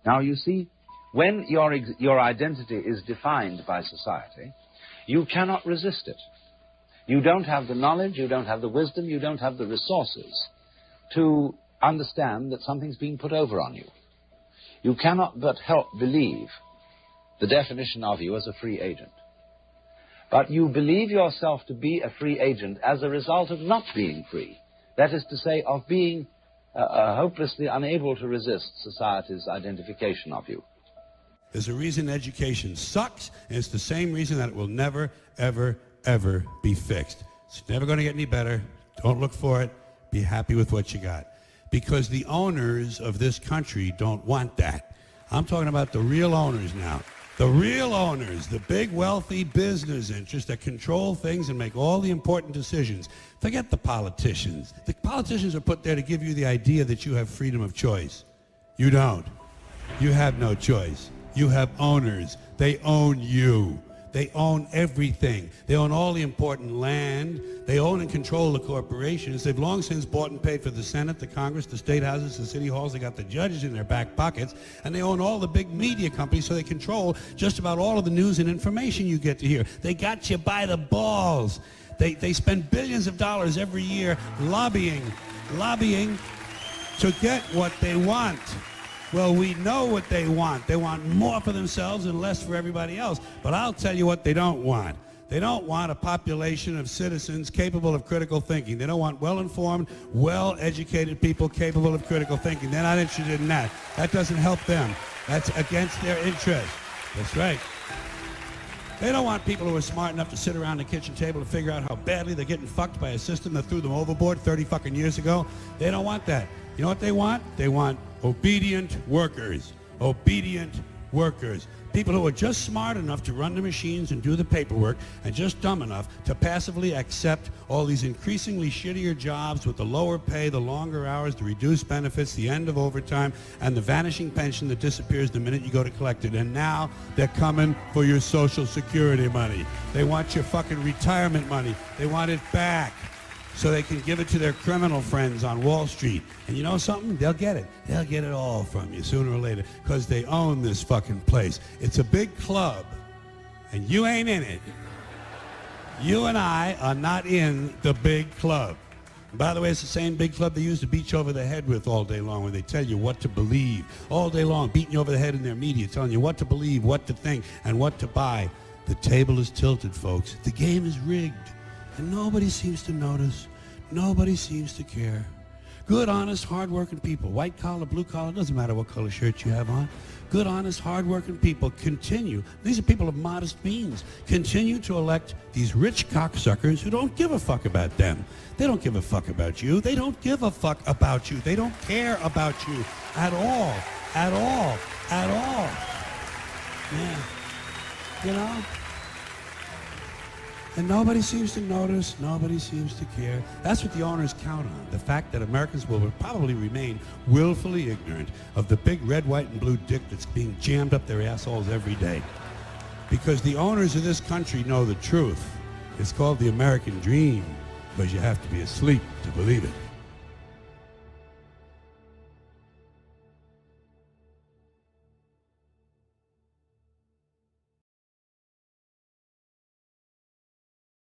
Now, you see, when your identity is defined by society, you cannot resist it. You don't have the knowledge, you don't have the wisdom, you don't have the resources to understand that something's being put over on you. You cannot but help believe the definition of you as a free agent. But you believe yourself to be a free agent as a result of not being free. That is to say, of being hopelessly unable to resist society's identification of you. There's a reason education sucks, and it's the same reason that it will never, ever, ever be fixed. It's never going to get any better. Don't look for it. Be happy with what you got. Because the owners of this country don't want that. I'm talking about the real owners now. The real owners, the big wealthy business interests that control things and make all the important decisions. Forget the politicians. The politicians are put there to give you the idea that you have freedom of choice. You don't. You have no choice. You have owners. They own you. They own everything. They own all the important land. They own and control the corporations. They've long since bought and paid for the Senate, the Congress, the state houses, the city halls. They got the judges in their back pockets. And they own all the big media companies, so they control just about all of the news and information you get to hear. They got you by the balls. They spend billions of dollars every year lobbying to get what they want. Well, we know what they want. They want more for themselves and less for everybody else. But I'll tell you what they don't want. They don't want a population of citizens capable of critical thinking. They don't want well-informed, well-educated people capable of critical thinking. They're not interested in that. That doesn't help them. That's against their interest. That's right. They don't want people who are smart enough to sit around the kitchen table to figure out how badly they're getting fucked by a system that threw them overboard 30 fucking years ago. They don't want that. You know what they want? They want obedient workers. Obedient workers. People who are just smart enough to run the machines and do the paperwork and just dumb enough to passively accept all these increasingly shittier jobs with the lower pay, the longer hours, the reduced benefits, the end of overtime, and the vanishing pension that disappears the minute you go to collect it. And now they're coming for your Social Security money. They want your fucking retirement money. They want it back, so they can give it to their criminal friends on Wall Street. And you know something? They'll get it. They'll get it all from you sooner or later, because they own this fucking place. It's a big club, and you ain't in it. You and I are not in the big club. And by the way, it's the same big club they used to beat you over the head with all day long, where they tell you what to believe. All day long, beating you over the head in their media, telling you what to believe, what to think, and what to buy. The table is tilted, folks. The game is rigged. And nobody seems to notice. Nobody seems to care. Good, honest, hard-working people, white collar, blue collar, doesn't matter what color shirt you have on. Good, honest, hard-working people continue. These are people of modest means. Continue to elect these rich cocksuckers who don't give a fuck about them. They don't give a fuck about you. They don't give a fuck about you. They don't care about you at all. At all. At all. Yeah. You know? And nobody seems to notice, nobody seems to care. That's what the owners count on, the fact that Americans will probably remain willfully ignorant of the big red, white, and blue dick that's being jammed up their assholes every day. Because the owners of this country know the truth. It's called the American dream, but you have to be asleep to believe it.